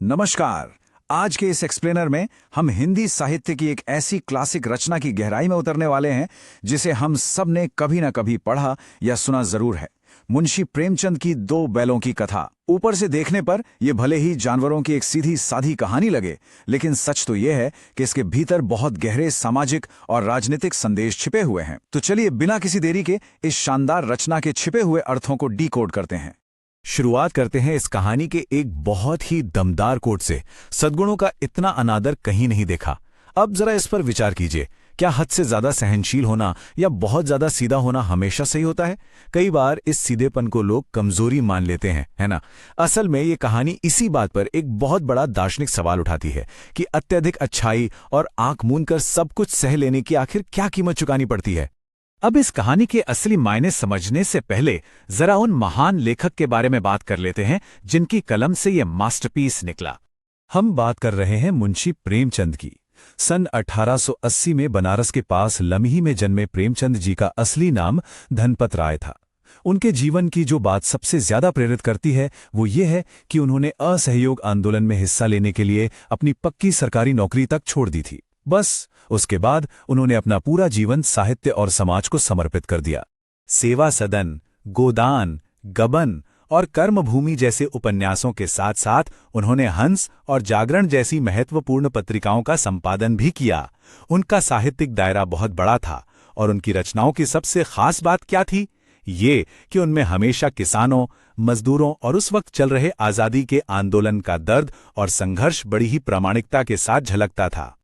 नमस्कार। आज के इस एक्सप्लेनर में हम हिंदी साहित्य की एक ऐसी क्लासिक रचना की गहराई में उतरने वाले हैं जिसे हम सब ने कभी ना कभी पढ़ा या सुना जरूर है। मुंशी प्रेमचंद की दो बैलों की कथा। ऊपर से देखने पर यह भले ही जानवरों की एक सीधी साधी कहानी लगे, लेकिन सच तो यह है कि इसके भीतर बहुत गहरे सामाजिक और राजनीतिक संदेश छिपे हुए हैं। तो चलिए बिना किसी देरी के इस शानदार रचना के छिपे हुए अर्थों को डीकोड करते हैं। शुरुआत करते हैं इस कहानी के एक बहुत ही दमदार कोट से। सद्गुणों का इतना अनादर कहीं नहीं देखा। अब जरा इस पर विचार कीजिए, क्या हद से ज्यादा सहनशील होना या बहुत ज्यादा सीधा होना हमेशा सही होता है? कई बार इस सीधेपन को लोग कमजोरी मान लेते हैं, है ना? असल में ये कहानी इसी बात पर एक बहुत बड़ा दार्शनिक सवाल उठाती है कि अत्यधिक अच्छाई और आंख मूंद कर सब कुछ सह लेने की आखिर क्या कीमत चुकानी पड़ती है। अब इस कहानी के असली मायने समझने से पहले जरा उन महान लेखक के बारे में बात कर लेते हैं जिनकी कलम से यह मास्टरपीस निकला। हम बात कर रहे हैं मुंशी प्रेमचंद की। सन 1880 में बनारस के पास लम्ही में जन्मे प्रेमचंद जी का असली नाम धनपत राय था। उनके जीवन की जो बात सबसे ज्यादा प्रेरित करती है वो ये है कि उन्होंने असहयोग आंदोलन में हिस्सा लेने के लिए अपनी पक्की सरकारी नौकरी तक छोड़ दी थी। बस उसके बाद उन्होंने अपना पूरा जीवन साहित्य और समाज को समर्पित कर दिया। सेवा सदन, गोदान, गबन और कर्मभूमि जैसे उपन्यासों के साथ साथ उन्होंने हंस और जागरण जैसी महत्वपूर्ण पत्रिकाओं का संपादन भी किया। उनका साहित्यिक दायरा बहुत बड़ा था और उनकी रचनाओं की सबसे खास बात क्या थी? ये कि उनमें हमेशा किसानों, मजदूरों और उस वक्त चल रहे आजादी के आंदोलन का दर्द और संघर्ष बड़ी ही प्रामाणिकता के साथ झलकता था।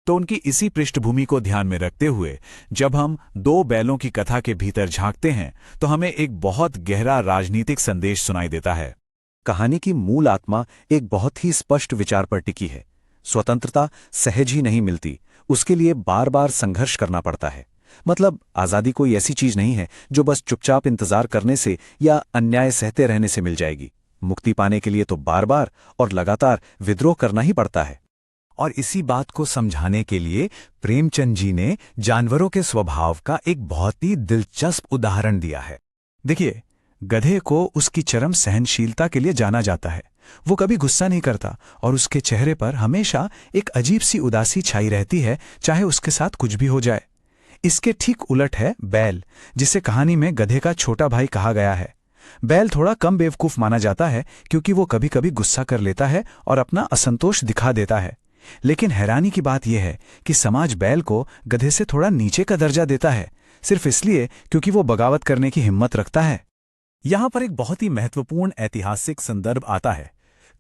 तो उनकी इसी पृष्ठभूमि को ध्यान में रखते हुए जब हम दो बैलों की कथा के भीतर झांकते हैं तो हमें एक बहुत गहरा राजनीतिक संदेश सुनाई देता है। कहानी की मूल आत्मा एक बहुत ही स्पष्ट विचार पर टिकी है। स्वतंत्रता सहज ही नहीं मिलती, उसके लिए बार बार संघर्ष करना पड़ता है। मतलब आजादी कोई ऐसी चीज नहीं है जो बस चुपचाप इंतजार करने से या अन्याय सहते रहने से मिल जाएगी। मुक्ति पाने के लिए तो बार बार और लगातार विद्रोह करना ही पड़ता है। और इसी बात को समझाने के लिए प्रेमचंद जी ने जानवरों के स्वभाव का एक बहुत ही दिलचस्प उदाहरण दिया है। देखिए, गधे को उसकी चरम सहनशीलता के लिए जाना जाता है। वो कभी गुस्सा नहीं करता और उसके चेहरे पर हमेशा एक अजीब सी उदासी छाई रहती है, चाहे उसके साथ कुछ भी हो जाए। इसके ठीक उलट है बैल, जिसे कहानी में गधे का छोटा भाई कहा गया है। बैल थोड़ा कम बेवकूफ माना जाता है क्योंकि वो कभी कभी गुस्सा कर लेता है और अपना असंतोष दिखा देता है। लेकिन हैरानी की बात यह है कि समाज बैल को गधे से थोड़ा नीचे का दर्जा देता है, सिर्फ इसलिए क्योंकि वो बगावत करने की हिम्मत रखता है। यहां पर एक बहुत ही महत्वपूर्ण ऐतिहासिक संदर्भ आता है।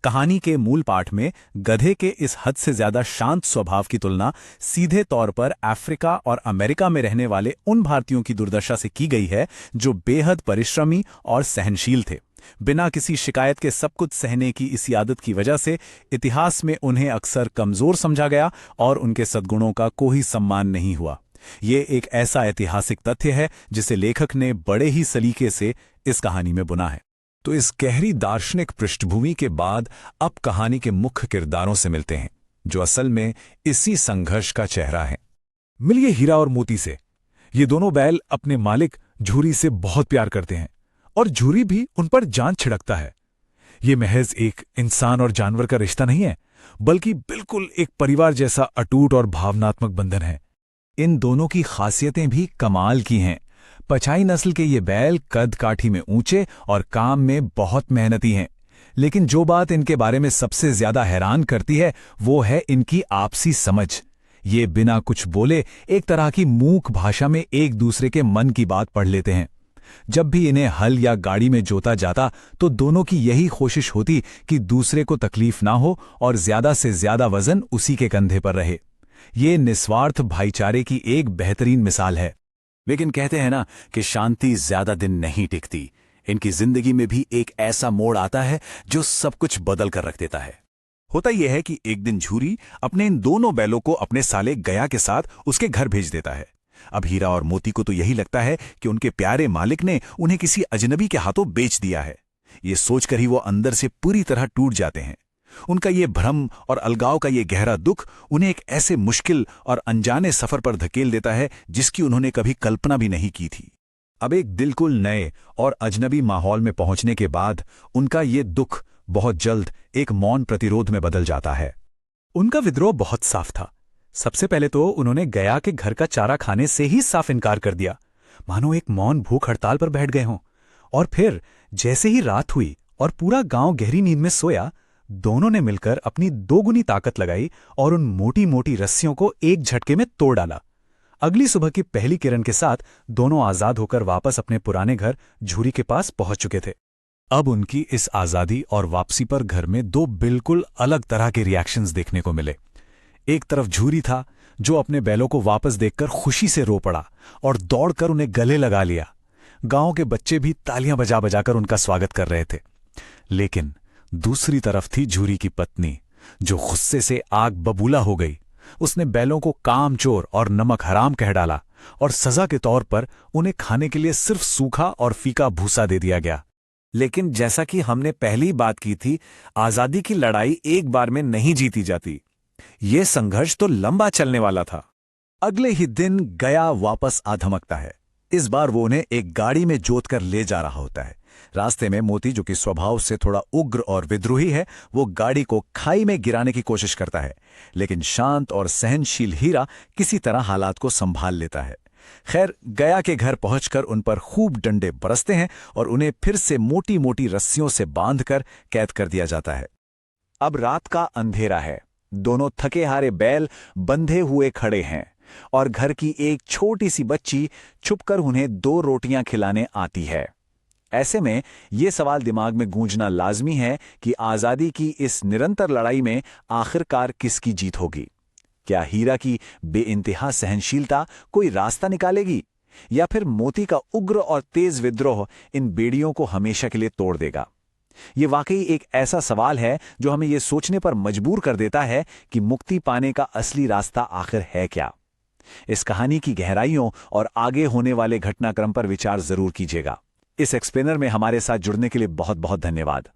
कहानी के मूल पाठ में गधे के इस हद से ज्यादा शांत स्वभाव की तुलना सीधे तौर पर अफ्रीका और अमेरिका में रहने वाले उन भारतीयों की दुर्दशा से की गई है जो बेहद परिश्रमी और सहनशील थे। बिना किसी शिकायत के सब कुछ सहने की इसी आदत की वजह से इतिहास में उन्हें अक्सर कमजोर समझा गया और उनके सद्गुणों का कोई सम्मान नहीं हुआ। ये एक ऐसा ऐतिहासिक तथ्य है जिसे लेखक ने बड़े ही सलीके से इस कहानी में बुना है। तो इस गहरी दार्शनिक पृष्ठभूमि के बाद अब कहानी के मुख्य किरदारों से मिलते हैं, जो असल में इसी संघर्ष का चेहरा है। मिलिए हीरा और मोती से। ये दोनों बैल अपने मालिक झूरी से बहुत प्यार करते हैं और झूरी भी उन पर जान छिड़कता है। ये महज एक इंसान और जानवर का रिश्ता नहीं है, बल्कि बिल्कुल एक परिवार जैसा अटूट और भावनात्मक बंधन है। इन दोनों की खासियतें भी कमाल की हैं। पछाई नस्ल के ये बैल कद काठी में ऊंचे और काम में बहुत मेहनती हैं। लेकिन जो बात इनके बारे में सबसे ज्यादा हैरान करती है वो है इनकी आपसी समझ। ये बिना कुछ बोले एक तरह की मूक भाषा में एक दूसरे के मन की बात पढ़ लेते हैं। जब भी इन्हें हल या गाड़ी में जोता जाता तो दोनों की यही कोशिश होती कि दूसरे को तकलीफ ना हो और ज्यादा से ज्यादा वजन उसी के कंधे पर रहे। ये निस्वार्थ भाईचारे की एक बेहतरीन मिसाल है। लेकिन कहते हैं ना कि शांति ज्यादा दिन नहीं टिकती। इनकी जिंदगी में भी एक ऐसा मोड़ आता है जो सब कुछ बदल कर रख देता है। होता यह है कि एक दिन झूरी अपने इन दोनों बैलों को अपने साले गया के साथ उसके घर भेज देता है। अब हीरा और मोती को तो यही लगता है कि उनके प्यारे मालिक ने उन्हें किसी अजनबी के हाथों बेच दिया है। ये सोचकर ही वो अंदर से पूरी तरह टूट जाते हैं। उनका ये भ्रम और अलगाव का ये गहरा दुख उन्हें एक ऐसे मुश्किल और अनजाने सफर पर धकेल देता है जिसकी उन्होंने कभी कल्पना भी नहीं की थी। अब एक बिल्कुल नए और अजनबी माहौल में पहुंचने के बाद उनका ये दुख बहुत जल्द एक मौन प्रतिरोध में बदल जाता है। उनका विद्रोह बहुत साफ था। सबसे पहले तो उन्होंने गया के घर का चारा खाने से ही साफ इनकार कर दिया, मानो एक मौन भूख हड़ताल पर बैठ गए हों। और फिर जैसे ही रात हुई और पूरा गांव गहरी नींद में सोया, दोनों ने मिलकर अपनी दोगुनी ताकत लगाई और उन मोटी मोटी रस्सियों को एक झटके में तोड़ डाला। अगली सुबह की पहली किरण के साथ दोनों आजाद होकर वापस अपने पुराने घर झूरी के पास पहुंच चुके थे। अब उनकी इस आजादी और वापसी पर घर में दो बिल्कुल अलग तरह के रिएक्शंस देखने को मिले। एक तरफ झूरी था, जो अपने बैलों को वापस देखकर खुशी से रो पड़ा और दौड़कर उन्हें गले लगा लिया। गांव के बच्चे भी तालियां बजा बजाकर उनका स्वागत कर रहे थे। लेकिन दूसरी तरफ थी झूरी की पत्नी, जो गुस्से से आग बबूला हो गई। उसने बैलों को कामचोर और नमक हराम कह डाला और सजा के तौर पर उन्हें खाने के लिए सिर्फ सूखा और फीका भूसा दे दिया गया। लेकिन जैसा कि हमने पहली बात की थी, आजादी की लड़ाई एक बार में नहीं जीती जाती। ये संघर्ष तो लंबा चलने वाला था। अगले ही दिन गया वापस आ धमकता है। इस बार वो उन्हें एक गाड़ी में जोतकर ले जा रहा होता है। रास्ते में मोती, जो कि स्वभाव से थोड़ा उग्र और विद्रोही है, वो गाड़ी को खाई में गिराने की कोशिश करता है, लेकिन शांत और सहनशील हीरा किसी तरह हालात को संभाल लेता है। खैर, गया के घर पहुंचकर उन पर खूब डंडे बरसते हैं और उन्हें फिर से मोटी मोटी रस्सियों से बांधकर कैद कर दिया जाता है। अब रात का अंधेरा है। दोनों थके हारे बैल बंधे हुए खड़े हैं और घर की एक छोटी सी बच्ची छुपकर उन्हें 2 रोटियां खिलाने आती है। ऐसे में ये सवाल दिमाग में गूंजना लाजमी है कि आजादी की इस निरंतर लड़ाई में आखिरकार किसकी जीत होगी? क्या हीरा की बेइंतहा सहनशीलता कोई रास्ता निकालेगी, या फिर मोती का उग्र और तेज विद्रोह इन बेड़ियों को हमेशा के लिए तोड़ देगा? ये वाकई एक ऐसा सवाल है जो हमें यह सोचने पर मजबूर कर देता है कि मुक्ति पाने का असली रास्ता आखिर है क्या। इस कहानी की गहराइयों और आगे होने वाले घटनाक्रम पर विचार जरूर कीजिएगा। इस एक्सप्लेनर में हमारे साथ जुड़ने के लिए बहुत बहुत धन्यवाद।